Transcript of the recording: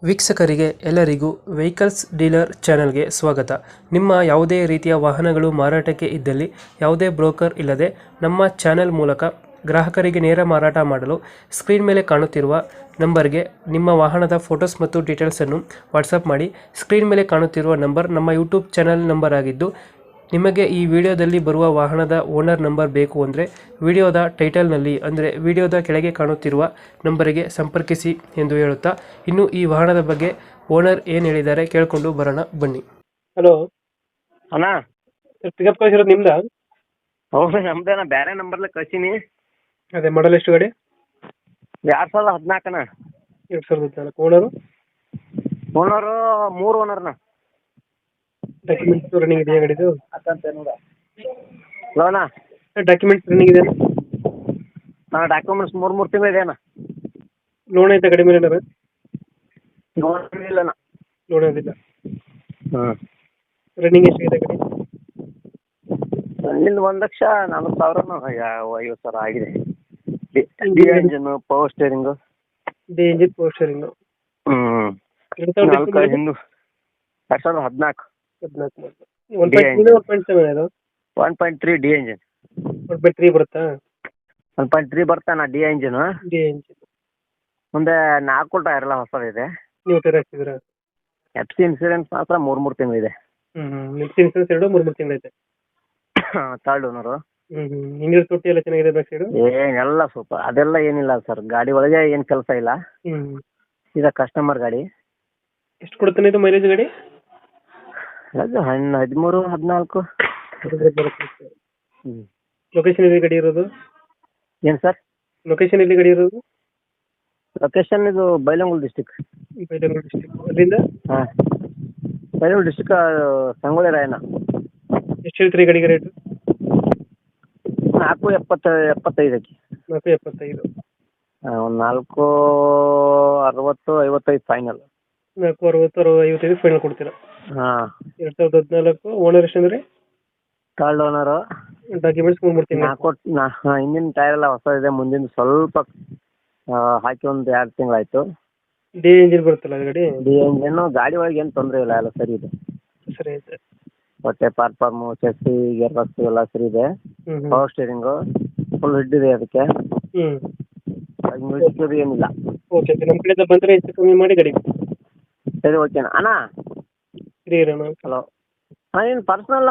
ವೀಕ್ಷಕರಿಗೆ ಎಲ್ಲರಿಗೂ vehicles dealer ಚಾನೆಲ್ಗೆ ಸ್ವಾಗತ. ನಿಮ್ಮ ಯಾವುದೇ ರೀತಿಯ ವಾಹನಗಳು ಮಾರಾಟಕ್ಕೆ ಇದ್ದಲ್ಲಿ ಯಾವುದೇ ಬ್ರೋಕರ್ ಇಲ್ಲದೆ ನಮ್ಮ ಚಾನೆಲ್ ಮೂಲಕ ಗ್ರಾಹಕರಿಗೆ ನೇರ ಮಾರಾಟ ಮಾಡಲು ಸ್ಕ್ರೀನ್ ಮೇಲೆ ಕಾಣುತ್ತಿರುವ ನಂಬರ್ಗೆ ನಿಮ್ಮ ವಾಹನದ ಫೋಟೋಸ್ ಮತ್ತು ಡೀಟೇಲ್ಸನ್ನು ವಾಟ್ಸಪ್ ಮಾಡಿ. ಸ್ಕ್ರೀನ್ ಮೇಲೆ ಕಾಣುತ್ತಿರುವ ನಂಬರ್ ನಮ್ಮ ಯೂಟ್ಯೂಬ್ ಚಾನೆಲ್ ನಂಬರ್ ಆಗಿದ್ದು, ನಿಮಗೆ ಈ ವಿಡಿಯೋದಲ್ಲಿ ಬರುವ ವಾಹನದ ಓನರ್ ನಂಬರ್ ಬೇಕು ಅಂದರೆ ವಿಡಿಯೋದ ಟೈಟಲ್ನಲ್ಲಿ ಅಂದರೆ ವಿಡಿಯೋದ ಕೆಳಗೆ ಕಾಣುತ್ತಿರುವ ನಂಬರಿಗೆ ಸಂಪರ್ಕಿಸಿ ಎಂದು ಹೇಳುತ್ತಾ, ಇನ್ನು ಈ ವಾಹನದ ಬಗ್ಗೆ ಓನರ್ ಏನು ಹೇಳಿದ್ದಾರೆ ಕೇಳಿಕೊಂಡು ಬರೋಣ ಬನ್ನಿ. ಹಲೋ ಅಣ್ಣ, ಪಿಕಪ್ ಕಳಿಸಿರೋದು ನಿಮ್ದ? ಹೌದು ನಮ್ದೇನ ಬೇರೆ ನಂಬರ್ಲೆ ಕಳ್ಸೀನಿ. ಅದೇ ಮಾಡಲ್ ಎಷ್ಟು ಗಾಡಿ? 2014 ಅಣ್ಣ. 2014. ಓನರು? ಓನರು 3 ಓನರ್ನ. ಡಾಕ್ಯುಮೆಂಟ್ಸ್ ರನ್ನಿಂಗ್ ಇದೆಯಾ ಗಾಡಿದು? ಲೋನ ಡಾಕ್ಯುಮೆಂಟ್ಸ್ ರನ್ನಿಂಗ್ ಇದೆ? ಡಾಕ್ಯುಮೆಂಟ್ಸ್ 3 ತಿಂಗಳು ಇದೆ ಅಣ್ಣ. ಲೋನ್ ಐತೆ ಗಾಡಿ ಮೇಲೆ ಏನಾರ? ಲೋನ್ ಇಲ್ಲ ಅಣ್ಣ. ಲೋನ್ ಅದಿಲ್ಲ. ಹ್ಞೂ. ರನ್ನಿಂಗ್ ಎಷ್ಟಿದೆ ಗಾಡಿ? ಅಲ್ಲಿಂದ 1,40,000 50,000 ಆಗಿದೆ. D engine, power steering. D engine, power steering. ಹ್ಞೂ. 2014. ಹಿಂದು 2014. 1.7 ಇದು? 1.3 ಡಿ ಎಂಜಿನ್. 1.3 ಬರುತ್ತಾ? 1.3 ಬರ್ತಾನ ಡಿ ಎಂಜಿನ್. D engine. ಮುಂದೆ 4 ಟೈರ್ ಎಲ್ಲ ಹೊಸದಿದೆ. ನೀವು ಟೈರ್ ಹಾಕ್ಸಿದ್ದೀರಾ? ಎಫ್ ಸಿ ಇನ್ಸೂರೆನ್ಸ್ ಮಾತ್ರ 3 ತಿಂಗಳಿದೆ. ನೆಕ್ಸ್ಟ್ ಇನ್ಸೂರೆನ್ಸ್ 2-3 ತಿಂಗಳೈತೆ. Third owner. ಹಿಂಗಿರೋ ತೊಟ್ಟಿ ಎಲ್ಲ ಚೆನ್ನಾಗಿದೆ ಬ್ಯಾಕ್ ಸೈಡು? ಏನೆಲ್ಲ ಸೂಪರ್, ಅದೆಲ್ಲ ಏನಿಲ್ಲ ಸರ್. ಗಾಡಿ ಒಳಗೆ ಏನು ಕೆಲಸ ಇಲ್ಲ. ಇದು ಕಸ್ಟಮರ್ ಗಾಡಿ. ಎಷ್ಟು ಕೊಡ್ತಾನೆ ಇದು ಮೈಲೇಜ್ ಗಾಡಿ? ಅದು 13-14. ಲೊಕೇಶನ್ ಎಲ್ಲಿ ಗಾಡಿ ಇರೋದು? ಏನು ಸರ್? ಲೊಕೇಶನ್ ಎಲ್ಲಿ ಗಾಡಿ ಇರೋದು? ಲೊಕೇಶನ್ ಇದು ಬೈಲಹೊಂಗಲ ಡಿಸ್ಟಿಕ್. ಬೈಲಹೊಂಗಲ ಡಿಸ್ಟಿಕ್. ಅಲ್ಲಿಂದ? ಹಾಂ, ಬೈಲಹೊಂಗಲ ಡಿಸ್ಟಿಕ್, ಸಂಗೊಳ್ಳಿ ರಾಯಣ್ಣ. ಎಷ್ಟು ಹೇಳ್ತೀರಿ ಗಾಡಿಗೆ ರೇಟು? 4,75. 4.75. ಒಂದು 4,60-55 ಫೈನಲ್. 4.60-55 ಫೈನಲ್ ಕೊಡ್ತೀರಾ? ಹಾಂ. 2014. ಓನರ್ ಎಷ್ಟು ಅಂದ್ರೆ? Third owner. ಡಾಕ್ಯುಮೆಂಟ್ಸ್ 3 ತಿಂಗಳು. ಹಿಂದಿನ ಟೈರ್ ಎಲ್ಲ ಹೊಸದಿದೆ, ಮುಂದಿನ ಸ್ವಲ್ಪ ಹಾಕಿ ಒಂದು 2 ತಿಂಗಳಾಯ್ತು. ಡಿ ಎಂಜಿನ್ ಬರುತ್ತಲ್ಲ ಗಾಡಿ? D engine. ಗಾಡಿ ಒಳಗೆ ಏನು ತೊಂದರೆ ಇಲ್ಲ, ಎಲ್ಲ ಸರಿ ಇದೆ. ಸರಿ ಐತೆ. ಹೊಟ್ಟೆ ಪಾರ್ಫಾರ್ಮು, ಚೆಸ್ಸಿ, ಗೇರ್ ಬಾಕ್ಸ್ ಎಲ್ಲ ಸರಿ ಇದೆ. ಪವರ್ ಸ್ಟೇರಿಂಗು ಫುಲ್ ಹಿಡ್ಡಿದೆ ಅದಕ್ಕೆ. ಮ್ಯೂಸಿಕ್ ಏನಿಲ್ಲ. ಓಕೆ, ನಮ್ಮ ಕಡೆಯಿಂದ ಬಂದರೆ ಹೆಚ್ಚು ಕಮ್ಮಿ ಮಾಡಿ ಗಾಡಿ. ಸರಿ, ಓಕೆನಾ ಅಣ್ಣ? ಫ್ರೀ ಇರೋಣ. ಹಲೋ, ಏನು ಪರ್ಸ್ನಲ್